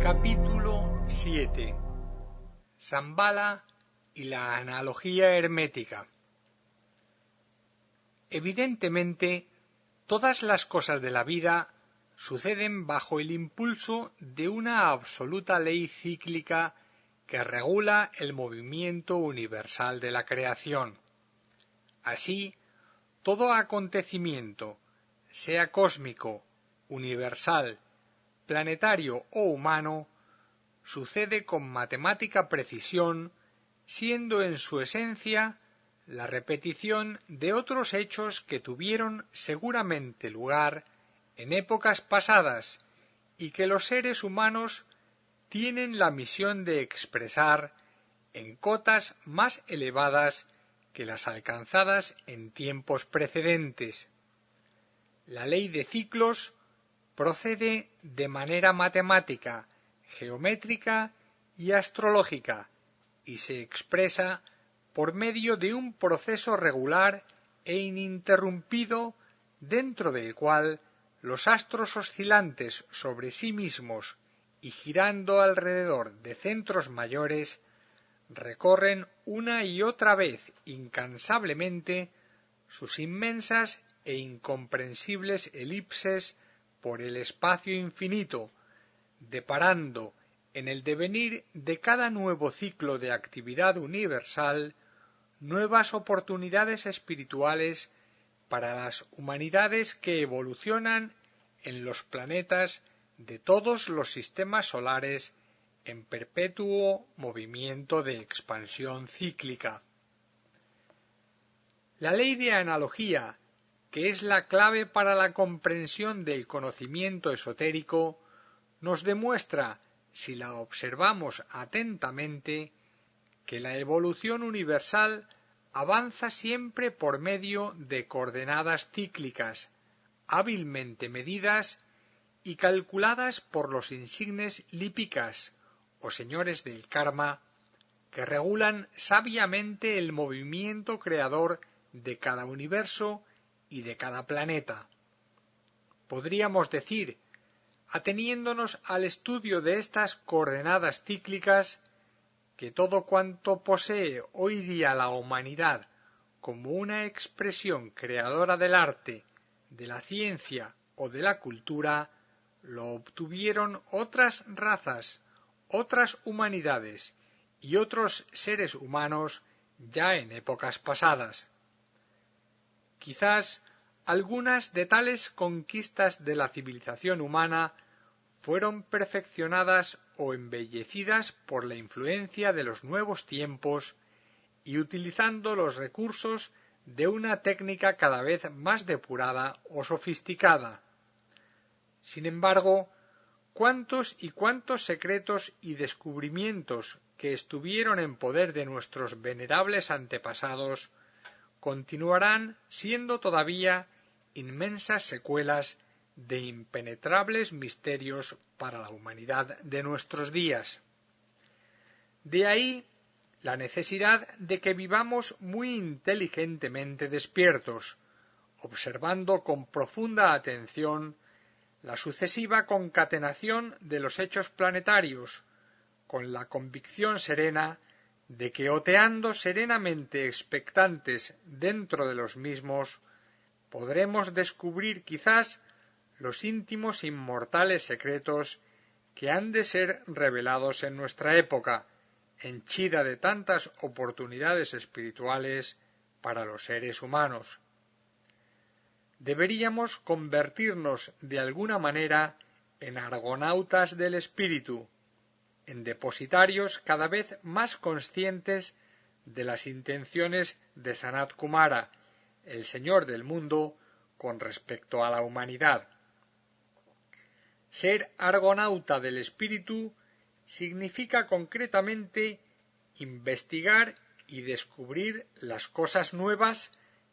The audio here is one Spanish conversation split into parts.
Capítulo 7. Shambhala y la analogía hermética. Evidentemente, todas las cosas de la vida suceden bajo el impulso de una absoluta ley cíclica que regula el movimiento universal de la creación. Así, todo acontecimiento, sea cósmico, universal, planetario o humano, sucede con matemática precisión, siendo en su esencia la repetición de otros hechos que tuvieron seguramente lugar en épocas pasadas y que los seres humanos tienen la misión de expresar en cotas más elevadas que las alcanzadas en tiempos precedentes. La ley de ciclos procede de manera matemática, geométrica y astrológica, y se expresa por medio de un proceso regular e ininterrumpido dentro del cual los astros oscilantes sobre sí mismos y girando alrededor de centros mayores recorren una y otra vez incansablemente sus inmensas e incomprensibles elipses por el espacio infinito, deparando en el devenir de cada nuevo ciclo de actividad universal nuevas oportunidades espirituales para las humanidades que evolucionan en los planetas de todos los sistemas solares en perpetuo movimiento de expansión cíclica. La ley de analogía, que es la clave para la comprensión del conocimiento esotérico, nos demuestra, si la observamos atentamente, que la evolución universal avanza siempre por medio de coordenadas cíclicas, hábilmente medidas y calculadas por los insignes lípicas, o señores del karma, que regulan sabiamente el movimiento creador de cada universo y de cada planeta. Podríamos decir, ateniéndonos al estudio de estas coordenadas cíclicas, que todo cuanto posee hoy día la humanidad como una expresión creadora del arte, de la ciencia o de la cultura, lo obtuvieron otras razas, otras humanidades y otros seres humanos ya en épocas pasadas. Quizás algunas de tales conquistas de la civilización humana fueron perfeccionadas o embellecidas por la influencia de los nuevos tiempos y utilizando los recursos de una técnica cada vez más depurada o sofisticada. Sin embargo, cuántos y cuántos secretos y descubrimientos que estuvieron en poder de nuestros venerables antepasados continuarán siendo todavía inmensas secuelas de impenetrables misterios para la humanidad de nuestros días. De ahí la necesidad de que vivamos muy inteligentemente despiertos, observando con profunda atención la sucesiva concatenación de los hechos planetarios, con la convicción serena de que oteando serenamente expectantes dentro de los mismos, podremos descubrir quizás los íntimos inmortales secretos que han de ser revelados en nuestra época, henchida de tantas oportunidades espirituales para los seres humanos. Deberíamos convertirnos de alguna manera en argonautas del espíritu, en depositarios cada vez más conscientes de las intenciones de Sanat Kumara, el Señor del mundo, con respecto a la humanidad. Ser argonauta del espíritu significa concretamente investigar y descubrir las cosas nuevas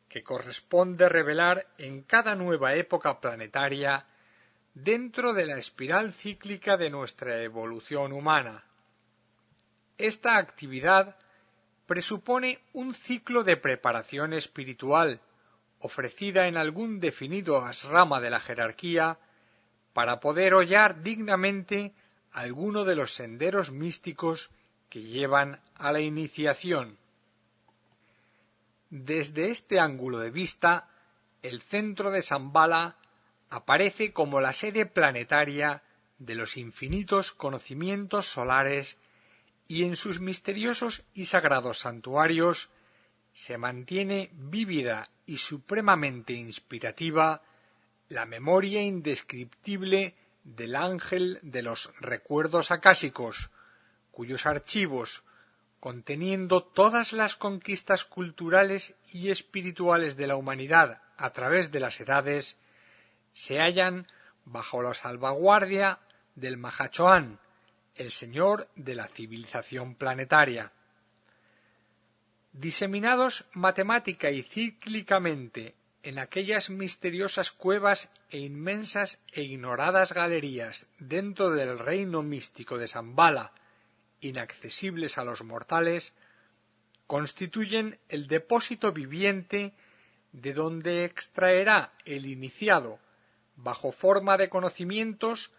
que corresponde revelar en cada nueva época planetaria dentro de la espiral cíclica de nuestra evolución humana. Esta actividad presupone un ciclo de preparación espiritual ofrecida en algún definido asrama de la jerarquía para poder hollar dignamente alguno de los senderos místicos que llevan a la iniciación. Desde este ángulo de vista, el centro de Shambhala aparece como la sede planetaria de los infinitos conocimientos solares y en sus misteriosos y sagrados santuarios se mantiene vívida y supremamente inspirativa la memoria indescriptible del ángel de los recuerdos acásicos, cuyos archivos, conteniendo todas las conquistas culturales y espirituales de la humanidad a través de las edades, se hallan bajo la salvaguardia del Mahachohan, el señor de la civilización planetaria. Diseminados matemática y cíclicamente en aquellas misteriosas cuevas e inmensas e ignoradas galerías dentro del reino místico de Shambhala, inaccesibles a los mortales, constituyen el depósito viviente de donde extraerá el iniciado, bajo forma de conocimientos,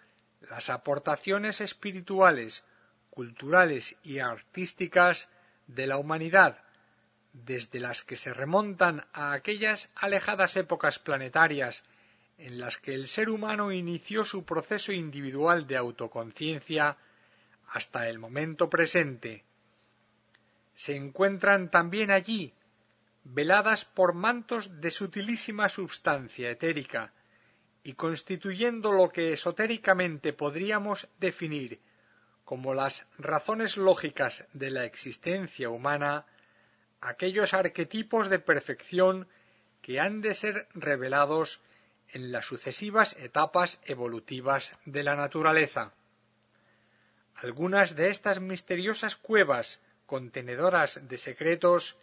las aportaciones espirituales, culturales y artísticas de la humanidad, desde las que se remontan a aquellas alejadas épocas planetarias en las que el ser humano inició su proceso individual de autoconciencia hasta el momento presente. Se encuentran también allí, veladas por mantos de sutilísima substancia etérica y constituyendo lo que esotéricamente podríamos definir como las razones lógicas de la existencia humana, aquellos arquetipos de perfección que han de ser revelados en las sucesivas etapas evolutivas de la naturaleza. Algunas de estas misteriosas cuevas contenedoras de secretos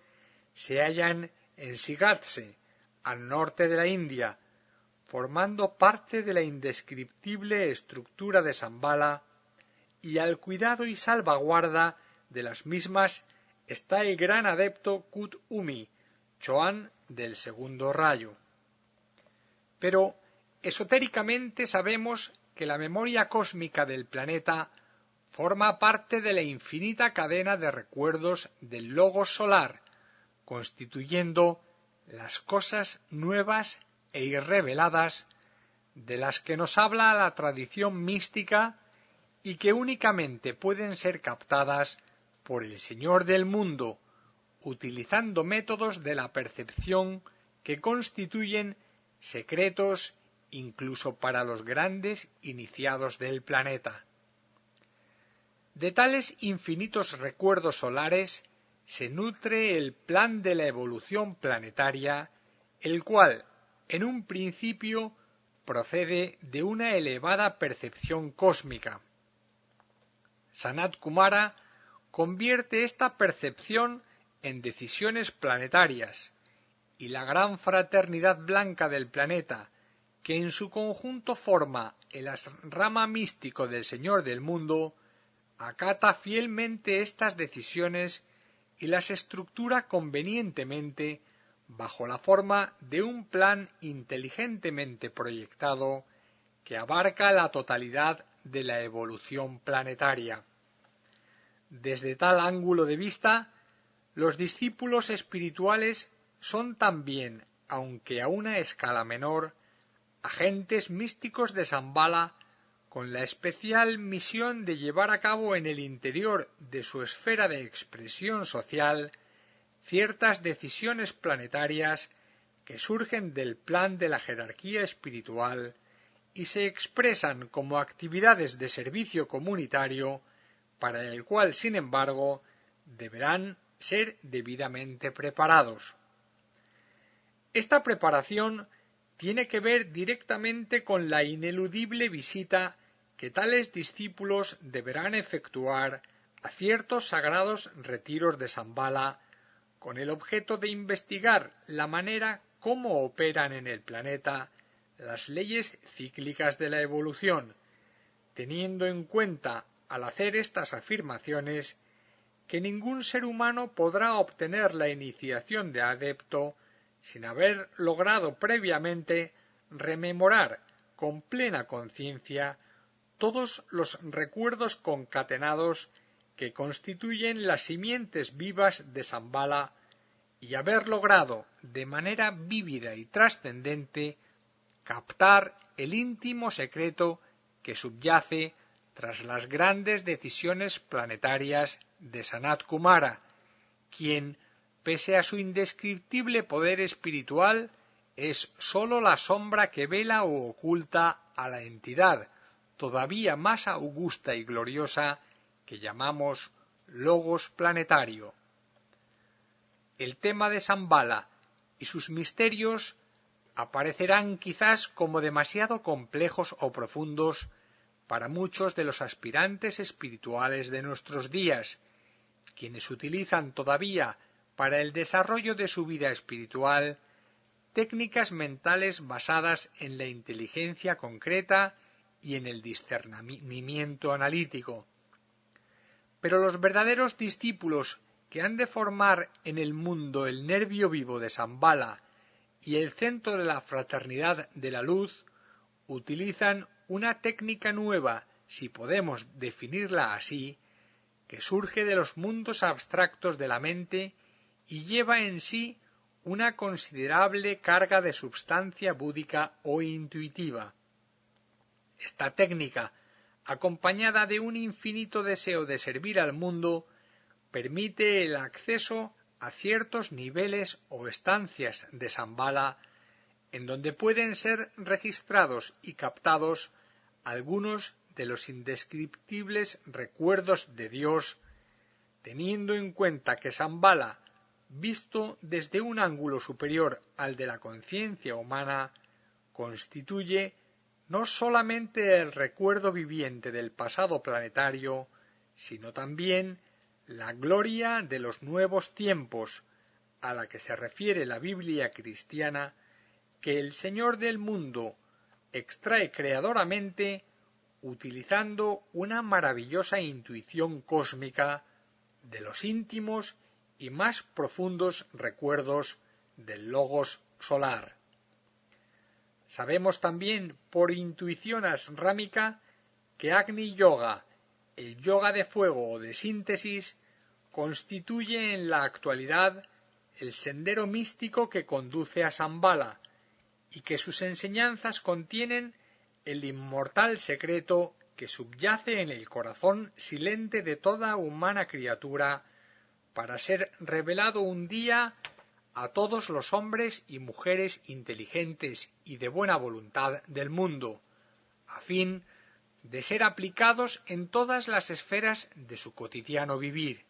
se hallan en Sigatse, al norte de la India, formando parte de la indescriptible estructura de Shambhala, y al cuidado y salvaguarda de las mismas está el gran adepto Kut Umi, Chohan del segundo rayo. Pero esotéricamente sabemos que la memoria cósmica del planeta forma parte de la infinita cadena de recuerdos del logos solar, constituyendo las cosas nuevas e irreveladas de las que nos habla la tradición mística y que únicamente pueden ser captadas por el Señor del mundo, utilizando métodos de la percepción que constituyen secretos incluso para los grandes iniciados del planeta. De tales infinitos recuerdos solares se nutre el plan de la evolución planetaria, el cual, en un principio, procede de una elevada percepción cósmica. Sanat Kumara convierte esta percepción en decisiones planetarias, y la gran fraternidad blanca del planeta, que en su conjunto forma el asrama místico del Señor del mundo, acata fielmente estas decisiones y las estructura convenientemente bajo la forma de un plan inteligentemente proyectado que abarca la totalidad de la evolución planetaria. Desde tal ángulo de vista, los discípulos espirituales son también, aunque a una escala menor, agentes místicos de Shambhala con la especial misión de llevar a cabo en el interior de su esfera de expresión social ciertas decisiones planetarias que surgen del plan de la jerarquía espiritual y se expresan como actividades de servicio comunitario para el cual, sin embargo, deberán ser debidamente preparados. Esta preparación tiene que ver directamente con la ineludible visita que tales discípulos deberán efectuar a ciertos sagrados retiros de Shambhala con el objeto de investigar la manera cómo operan en el planeta las leyes cíclicas de la evolución, teniendo en cuenta al hacer estas afirmaciones que ningún ser humano podrá obtener la iniciación de adepto sin haber logrado previamente rememorar con plena conciencia todos los recuerdos concatenados que constituyen las simientes vivas de Shambhala y haber logrado de manera vívida y trascendente captar el íntimo secreto que subyace tras las grandes decisiones planetarias de Sanat Kumara, quien, pese a su indescriptible poder espiritual, es sólo la sombra que vela o oculta a la entidad todavía más augusta y gloriosa que llamamos Logos planetario. El tema de Shambhala y sus misterios aparecerán quizás como demasiado complejos o profundos para muchos de los aspirantes espirituales de nuestros días, quienes utilizan todavía para el desarrollo de su vida espiritual técnicas mentales basadas en la inteligencia concreta y en el discernimiento analítico. Pero los verdaderos discípulos que han de formar en el mundo el nervio vivo de Shambhala y el centro de la fraternidad de la luz, utilizan una técnica nueva, si podemos definirla así, que surge de los mundos abstractos de la mente y lleva en sí una considerable carga de substancia búdica o intuitiva. Esta técnica, acompañada de un infinito deseo de servir al mundo, permite el acceso a ciertos niveles o estancias de Shambhala en donde pueden ser registrados y captados algunos de los indescriptibles recuerdos de Dios, teniendo en cuenta que Shambhala, visto desde un ángulo superior al de la conciencia humana, constituye no solamente el recuerdo viviente del pasado planetario, sino también la gloria de los nuevos tiempos, a la que se refiere la Biblia cristiana, que el Señor del mundo extrae creadoramente utilizando una maravillosa intuición cósmica de los íntimos y más profundos recuerdos del Logos solar. Sabemos también por intuición asrámica que Agni Yoga, el yoga de fuego o de síntesis, constituye en la actualidad el sendero místico que conduce a Shambhala y que sus enseñanzas contienen el inmortal secreto que subyace en el corazón silente de toda humana criatura para ser revelado un día a todos los hombres y mujeres inteligentes y de buena voluntad del mundo, a fin de ser aplicados en todas las esferas de su cotidiano vivir.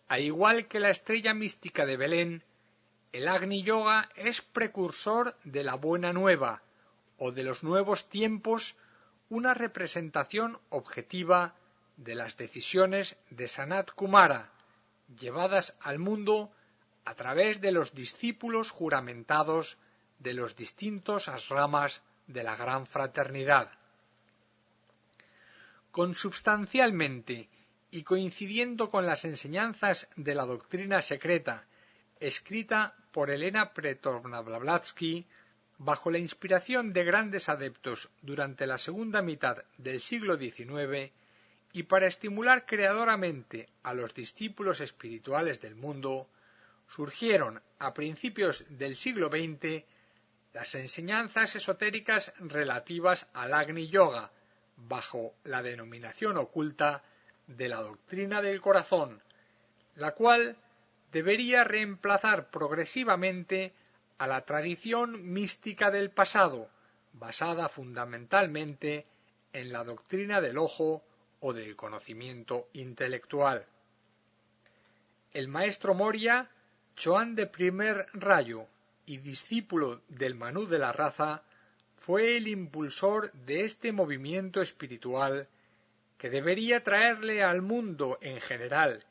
Al igual que la estrella mística de Belén, el Agni Yoga es precursor de la Buena Nueva o de los nuevos tiempos, una representación objetiva de las decisiones de Sanat Kumara, llevadas al mundo a través de los discípulos juramentados de los distintos ashramas de la Gran Fraternidad. Consubstancialmente y coincidiendo con las enseñanzas de la doctrina secreta escrita por Elena Petrovna Blavatsky, bajo la inspiración de grandes adeptos durante la segunda mitad del siglo XIX, y para estimular creadoramente a los discípulos espirituales del mundo, surgieron a principios del siglo XX las enseñanzas esotéricas relativas al Agni Yoga, bajo la denominación oculta de la doctrina del corazón, la cual debería reemplazar progresivamente a la tradición mística del pasado, basada fundamentalmente en la doctrina del ojo o del conocimiento intelectual. El maestro Moria, Choán de primer rayo y discípulo del Manú de la raza, fue el impulsor de este movimiento espiritual que debería traerle al mundo en general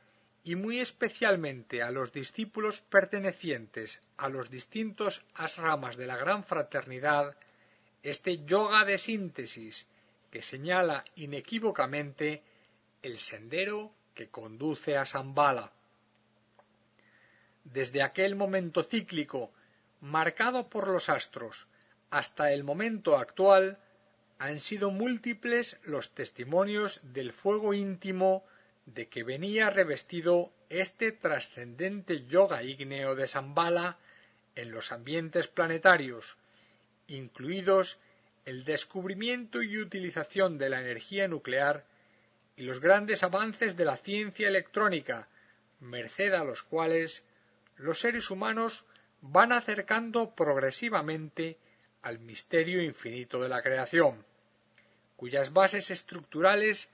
y muy especialmente a los discípulos pertenecientes a los distintos ashramas de la Gran Fraternidad, este yoga de síntesis que señala inequívocamente el sendero que conduce a Shambhala. Desde aquel momento cíclico, marcado por los astros, hasta el momento actual, han sido múltiples los testimonios del fuego íntimo de que venía revestido este trascendente yoga ígneo de Shambhala en los ambientes planetarios, incluidos el descubrimiento y utilización de la energía nuclear y los grandes avances de la ciencia electrónica, merced a los cuales los seres humanos van acercando progresivamente al misterio infinito de la creación, cuyas bases estructurales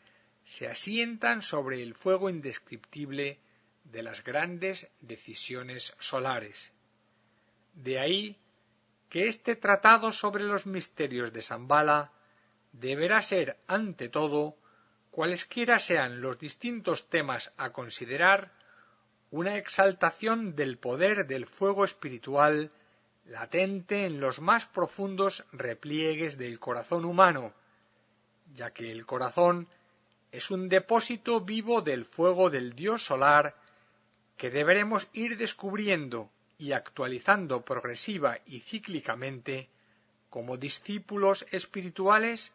se asientan sobre el fuego indescriptible de las grandes decisiones solares. De ahí que este tratado sobre los misterios de Shambhala deberá ser, ante todo, cualesquiera sean los distintos temas a considerar, una exaltación del poder del fuego espiritual latente en los más profundos repliegues del corazón humano, ya que el corazón es un depósito vivo del fuego del Dios solar que deberemos ir descubriendo y actualizando progresiva y cíclicamente como discípulos espirituales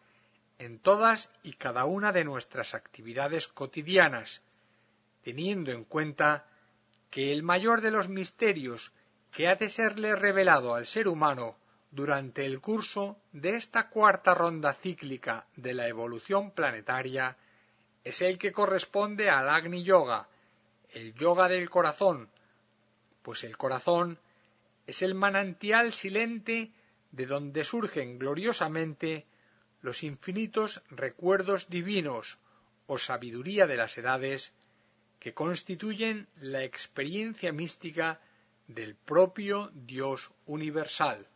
en todas y cada una de nuestras actividades cotidianas, teniendo en cuenta que el mayor de los misterios que ha de serle revelado al ser humano durante el curso de esta cuarta ronda cíclica de la evolución planetaria es el que corresponde al Agni Yoga, el yoga del corazón, pues el corazón es el manantial silente de donde surgen gloriosamente los infinitos recuerdos divinos o sabiduría de las edades que constituyen la experiencia mística del propio Dios universal.